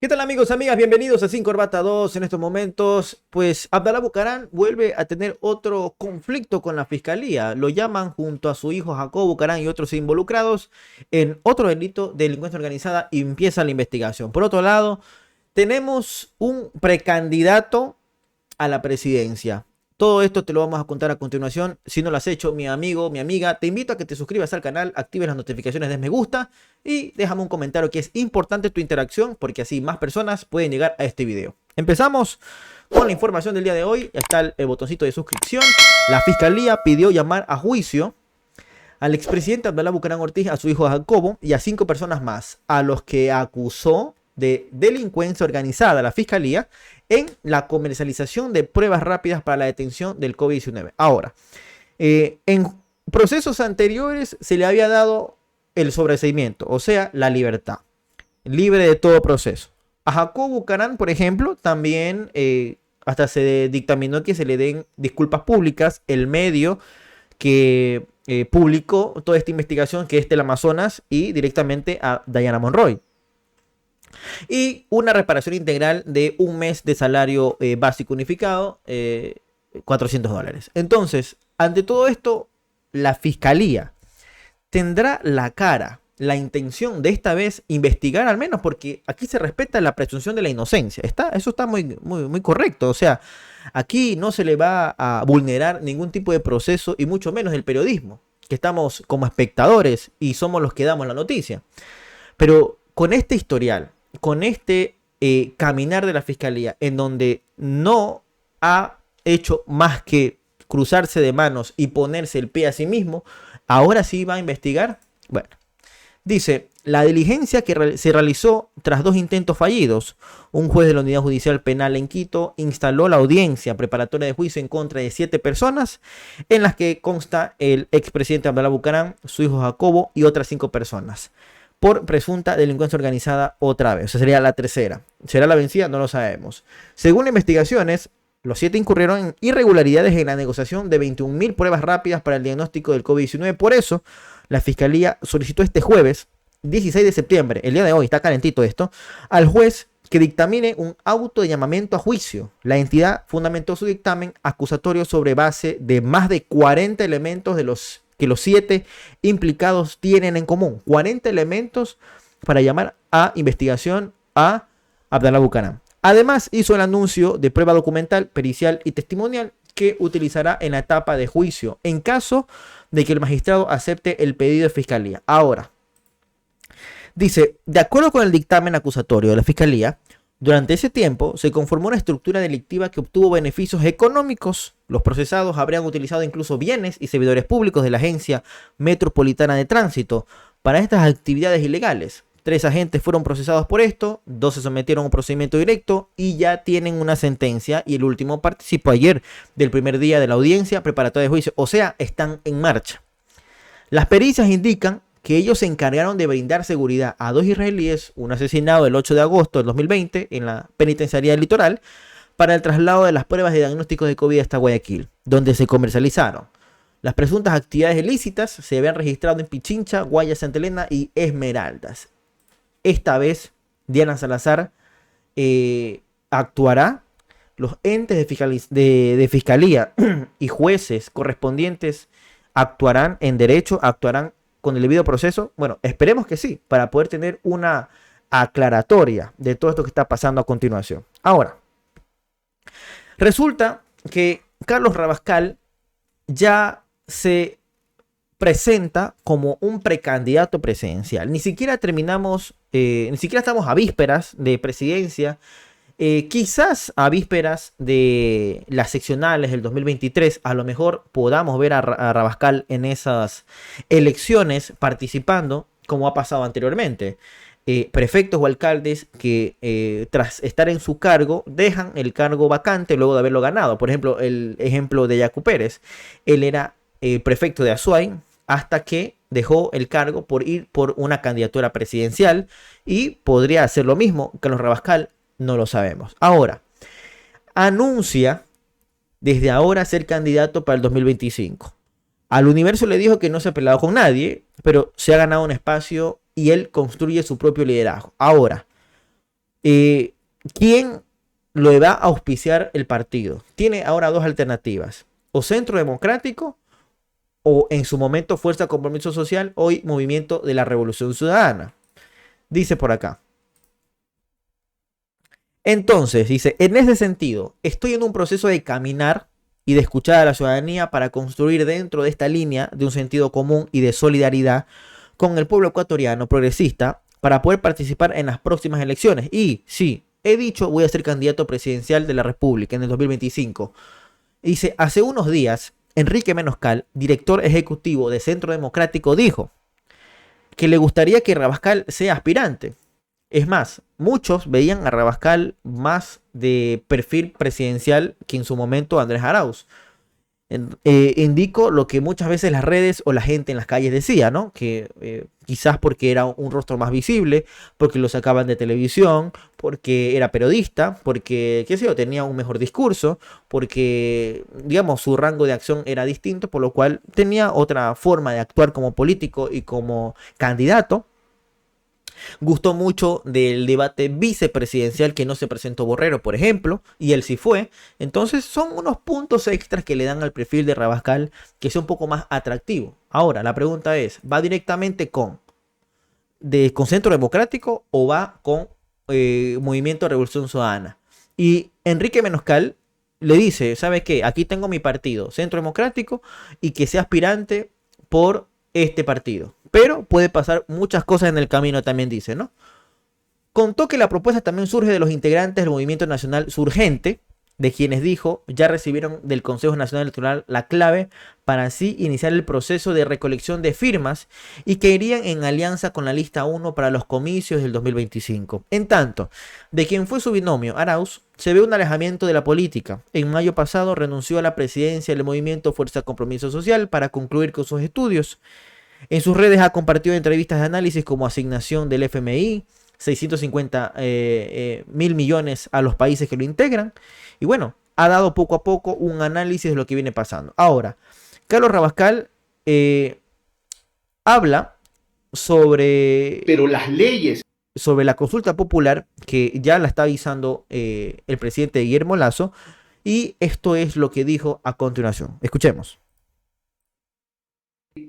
¿Qué tal amigos, amigas? Bienvenidos a Sin Corbata 2. En estos momentos, pues Abdalá Bucaram vuelve a tener otro conflicto con la fiscalía. Lo llaman junto a su hijo Jacobo Bucaram y otros involucrados en otro delito de delincuencia organizada y empieza la investigación. Por otro lado, tenemos un precandidato a la presidencia. Todo esto te lo vamos a contar a continuación. Si no lo has hecho, mi amigo, mi amiga, te invito a que te suscribas al canal, actives las notificaciones, des me gusta y déjame un comentario, que es importante tu interacción porque así más personas pueden llegar a este video. Empezamos con la información del día de hoy. Está el botoncito de suscripción. La fiscalía pidió llamar a juicio al expresidente Abdalá Bucaram Ortiz, a su hijo Jacobo y a 5 personas más, a los que acusó de delincuencia organizada la fiscalía en la comercialización de pruebas rápidas para la detención del COVID-19. Ahora, en procesos anteriores se le había dado el sobreseimiento, o sea, la libertad, libre de todo proceso. A Jacobo Bucaram, por ejemplo, también hasta se dictaminó que se le den disculpas públicas. El medio que publicó toda esta investigación, que es del Amazonas, y directamente a Diana Monroy. Y una reparación integral de un mes de salario básico unificado, $400. Entonces, ante todo esto, la fiscalía tendrá la cara, la intención de esta vez investigar, al menos porque aquí se respeta la presunción de la inocencia. Eso está muy correcto. O sea, aquí no se le va a vulnerar ningún tipo de proceso y mucho menos el periodismo, que estamos como espectadores y somos los que damos la noticia. Pero con este historial, con este caminar de la fiscalía, en donde no ha hecho más que cruzarse de manos y ponerse el pie a sí mismo, ahora sí va a investigar. Bueno, dice, la diligencia que se realizó tras 2 intentos fallidos. Un juez de la Unidad Judicial Penal en Quito instaló la audiencia preparatoria de juicio en contra de 7 personas, en las que consta el expresidente Abdalá Bucaram, su hijo Jacobo y otras 5 personas, por presunta delincuencia organizada otra vez. O sea, sería la tercera. ¿Será la vencida? No lo sabemos. Según investigaciones, los 7 incurrieron en irregularidades en la negociación de 21.000 pruebas rápidas para el diagnóstico del COVID-19. Por eso, la fiscalía solicitó este jueves, 16 de septiembre, el día de hoy, está calentito esto, al juez que dictamine un auto de llamamiento a juicio. La entidad fundamentó su dictamen acusatorio sobre base de más de 40 elementos de los que los 7 implicados tienen en común. 40 elementos para llamar a investigación a Abdalá Bucaram. Además, hizo el anuncio de prueba documental, pericial y testimonial que utilizará en la etapa de juicio en caso de que el magistrado acepte el pedido de fiscalía. Ahora, dice, de acuerdo con el dictamen acusatorio de la fiscalía, durante ese tiempo se conformó una estructura delictiva que obtuvo beneficios económicos. Los procesados habrían utilizado incluso bienes y servidores públicos de la Agencia Metropolitana de Tránsito para estas actividades ilegales. 3 agentes fueron procesados por esto, 2 se sometieron a un procedimiento directo y ya tienen una sentencia, y el último participó ayer del primer día de la audiencia preparatoria de juicio. O sea, están en marcha. Las pericias indican que ellos se encargaron de brindar seguridad a 2 israelíes, un asesinado el 8 de agosto del 2020 en la penitenciaría del Litoral, para el traslado de las pruebas de diagnóstico de COVID hasta Guayaquil, donde se comercializaron. Las presuntas actividades ilícitas se habían registrado en Pichincha, Guaya, Santa Elena y Esmeraldas. Esta vez, Diana Salazar actuará. Los entes de fiscalía y jueces correspondientes actuarán en derecho, actuarán con el debido proceso. Bueno, esperemos que sí, para poder tener una aclaratoria de todo esto que está pasando a continuación. Ahora, resulta que Carlos Rabascal ya se presenta como un precandidato presidencial. Ni siquiera estamos a vísperas de presidencia. Quizás a vísperas de las seccionales del 2023, a lo mejor podamos ver a Rabascal en esas elecciones participando, como ha pasado anteriormente. Prefectos o alcaldes que tras estar en su cargo dejan el cargo vacante luego de haberlo ganado. Por ejemplo, el ejemplo de Yacu Pérez. Él era prefecto de Azuay hasta que dejó el cargo por ir por una candidatura presidencial, y podría hacer lo mismo Carlos Rabascal. No lo sabemos. Ahora, anuncia desde ahora ser candidato para el 2025. Al Universo le dijo que no se ha peleado con nadie, pero se ha ganado un espacio y él construye su propio liderazgo. Ahora, Eh, ¿Quién lo va a auspiciar el partido? Tiene ahora dos alternativas: o Centro Democrático, o en su momento Fuerza Compromiso Social, hoy Movimiento de la Revolución Ciudadana. Dice por acá. Entonces, dice, en ese sentido, estoy en un proceso de caminar y de escuchar a la ciudadanía para construir dentro de esta línea de un sentido común y de solidaridad con el pueblo ecuatoriano progresista para poder participar en las próximas elecciones. Y sí, he dicho, voy a ser candidato presidencial de la República en el 2025. Dice, hace unos días, Enrique Menoscal, director ejecutivo de Centro Democrático, dijo que le gustaría que Rabascal sea aspirante. Es más, muchos veían a Rabascal más de perfil presidencial que en su momento Andrés Arauz. Indico lo que muchas veces las redes o la gente en las calles decía, ¿no? Que quizás porque era un rostro más visible, porque lo sacaban de televisión, porque era periodista, porque, qué sé yo, tenía un mejor discurso, porque, digamos, su rango de acción era distinto, por lo cual tenía otra forma de actuar como político y como candidato. Gustó mucho del debate vicepresidencial que no se presentó Borrero, por ejemplo, y él sí fue. Entonces son unos puntos extras que le dan al perfil de Rabascal que sea un poco más atractivo. Ahora, la pregunta es, ¿va directamente con Centro Democrático o va con Movimiento de Revolución Ciudadana? Y Enrique Menoscal le dice, ¿sabe qué? Aquí tengo mi partido, Centro Democrático, y que sea aspirante por este partido. Pero puede pasar muchas cosas en el camino, también dice, ¿no? Contó que la propuesta también surge de los integrantes del Movimiento Nacional Surgente, de quienes dijo ya recibieron del Consejo Nacional Electoral la clave para así iniciar el proceso de recolección de firmas y que irían en alianza con la lista 1 para los comicios del 2025. En tanto, de quien fue su binomio, Arauz, se ve un alejamiento de la política. En mayo pasado renunció a la presidencia del movimiento Fuerza Compromiso Social para concluir con sus estudios. En sus redes ha compartido entrevistas de análisis como asignación del FMI, 650 mil millones a los países que lo integran. Y bueno, ha dado poco a poco un análisis de lo que viene pasando. Ahora, Carlos Rabascal habla sobre, Pero las leyes. sobre la consulta popular que ya la está avisando el presidente Guillermo Lasso. Y esto es lo que dijo a continuación. Escuchemos.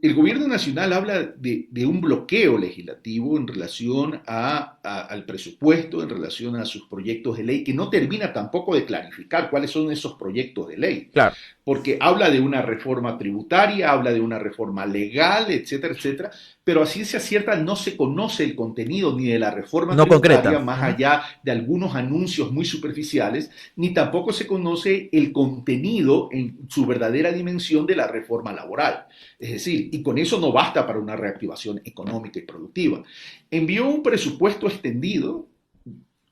El gobierno nacional habla de un bloqueo legislativo en relación al presupuesto, en relación a sus proyectos de ley, que no termina tampoco de clarificar cuáles son esos proyectos de ley. Claro. Porque habla de una reforma tributaria, habla de una reforma legal, etcétera, etcétera, pero a ciencia cierta no se conoce el contenido ni de la reforma No tributaria, concreta. más allá de algunos anuncios muy superficiales, ni tampoco se conoce el contenido en su verdadera dimensión de la reforma laboral. Es decir, y con eso no basta para una reactivación económica y productiva. Envió un presupuesto extendido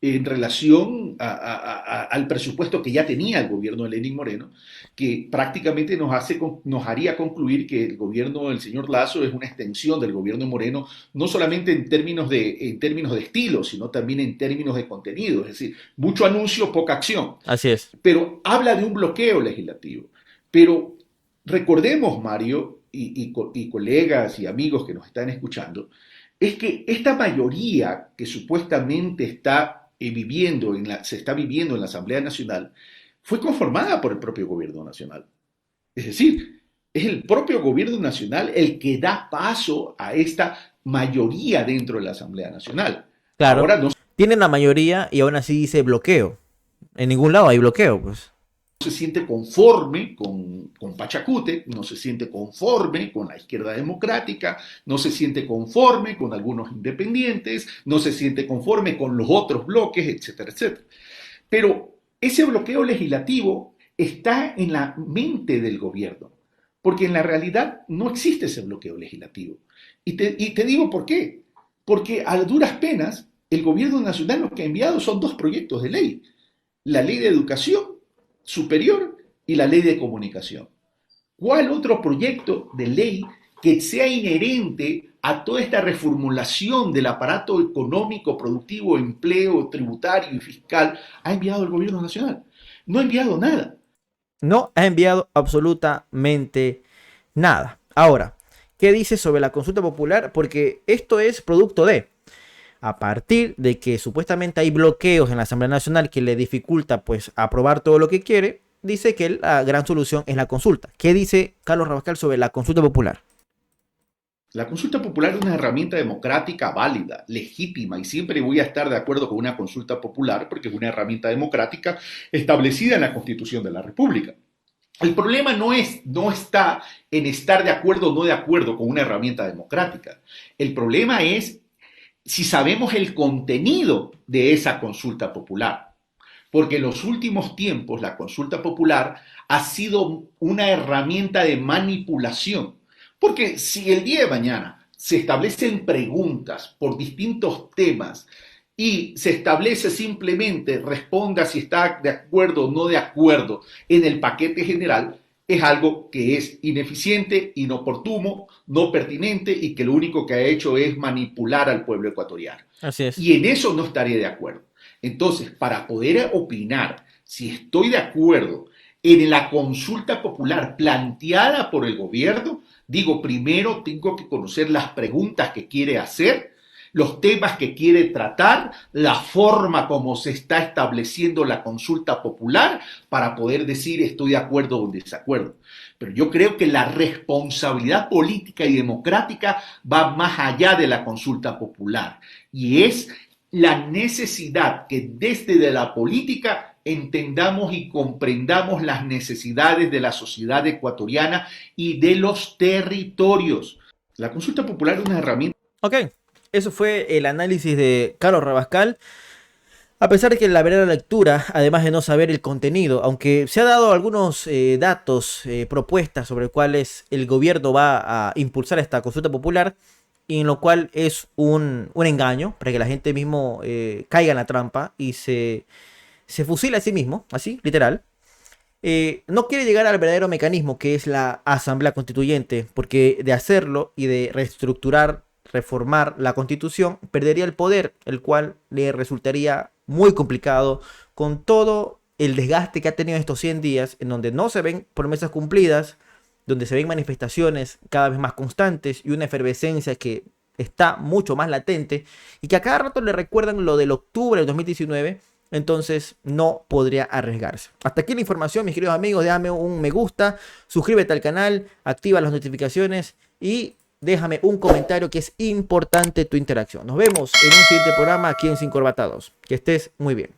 en relación al presupuesto que ya tenía el gobierno de Lenín Moreno, que prácticamente nos haría concluir que el gobierno del señor Lasso es una extensión del gobierno de Moreno, no solamente en términos de estilo, sino también en términos de contenido, es decir, mucho anuncio, poca acción. Así es. Pero habla de un bloqueo legislativo. Pero recordemos, Mario, y colegas y amigos que nos están escuchando, es que esta mayoría que supuestamente se está viviendo en la Asamblea Nacional fue conformada por el propio gobierno nacional. Es decir, es el propio gobierno nacional el que da paso a esta mayoría dentro de la Asamblea Nacional. Claro. Ahora no Tienen la mayoría y aún así dice bloqueo. En ningún lado hay bloqueo, pues. se siente conforme con Pachacute, no se siente conforme con la izquierda democrática, no se siente conforme con algunos independientes, no se siente conforme con los otros bloques, etcétera, etcétera. Pero ese bloqueo legislativo está en la mente del gobierno, porque en la realidad no existe ese bloqueo legislativo. Y te digo por qué. Porque a duras penas el gobierno nacional lo que ha enviado son dos proyectos de ley. La ley de educación superior y la ley de comunicación. ¿Cuál otro proyecto de ley que sea inherente a toda esta reformulación del aparato económico, productivo, empleo, tributario y fiscal ha enviado el gobierno nacional? No ha enviado nada. No ha enviado absolutamente nada. Ahora, ¿qué dice sobre la consulta popular? Porque esto es producto de. A partir de que supuestamente hay bloqueos en la Asamblea Nacional que le dificulta pues aprobar todo lo que quiere, dice que la gran solución es la consulta. ¿Qué dice Carlos Rabascal sobre la consulta popular? La consulta popular es una herramienta democrática válida, legítima, y siempre voy a estar de acuerdo con una consulta popular porque es una herramienta democrática establecida en la Constitución de la República. El problema no está en estar de acuerdo o no de acuerdo con una herramienta democrática. El problema es si sabemos el contenido de esa consulta popular. Porque en los últimos tiempos la consulta popular ha sido una herramienta de manipulación. Porque si el día de mañana se establecen preguntas por distintos temas y se establece simplemente responda si está de acuerdo o no de acuerdo en el paquete general, es algo que es ineficiente, inoportuno, no pertinente y que lo único que ha hecho es manipular al pueblo ecuatoriano. Así es. Y en eso no estaría de acuerdo. Entonces, para poder opinar si estoy de acuerdo en la consulta popular planteada por el gobierno, digo, primero tengo que conocer las preguntas que quiere hacer, los temas que quiere tratar, la forma como se está estableciendo la consulta popular para poder decir estoy de acuerdo o en desacuerdo. Pero yo creo que la responsabilidad política y democrática va más allá de la consulta popular y es la necesidad que desde la política entendamos y comprendamos las necesidades de la sociedad ecuatoriana y de los territorios. La consulta popular es una herramienta. Ok, eso fue el análisis de Carlos Rabascal. A pesar de que la verdadera lectura, además de no saber el contenido, aunque se ha dado algunos datos, propuestas sobre cuáles el gobierno va a impulsar esta consulta popular, y en lo cual es un engaño para que la gente mismo caiga en la trampa y se fusila a sí mismo, así, literal. No quiere llegar al verdadero mecanismo que es la Asamblea Constituyente, porque de hacerlo y de reestructurar, reformar la Constitución, perdería el poder, el cual le resultaría muy complicado con todo el desgaste que ha tenido estos 100 días, en donde no se ven promesas cumplidas, donde se ven manifestaciones cada vez más constantes y una efervescencia que está mucho más latente y que a cada rato le recuerdan lo del octubre del 2019, entonces no podría arriesgarse. Hasta aquí la información, mis queridos amigos. Déjame un me gusta, suscríbete al canal, activa las notificaciones y déjame un comentario, que es importante tu interacción. Nos vemos en un siguiente programa aquí en Sin Corbata 2. Que estés muy bien.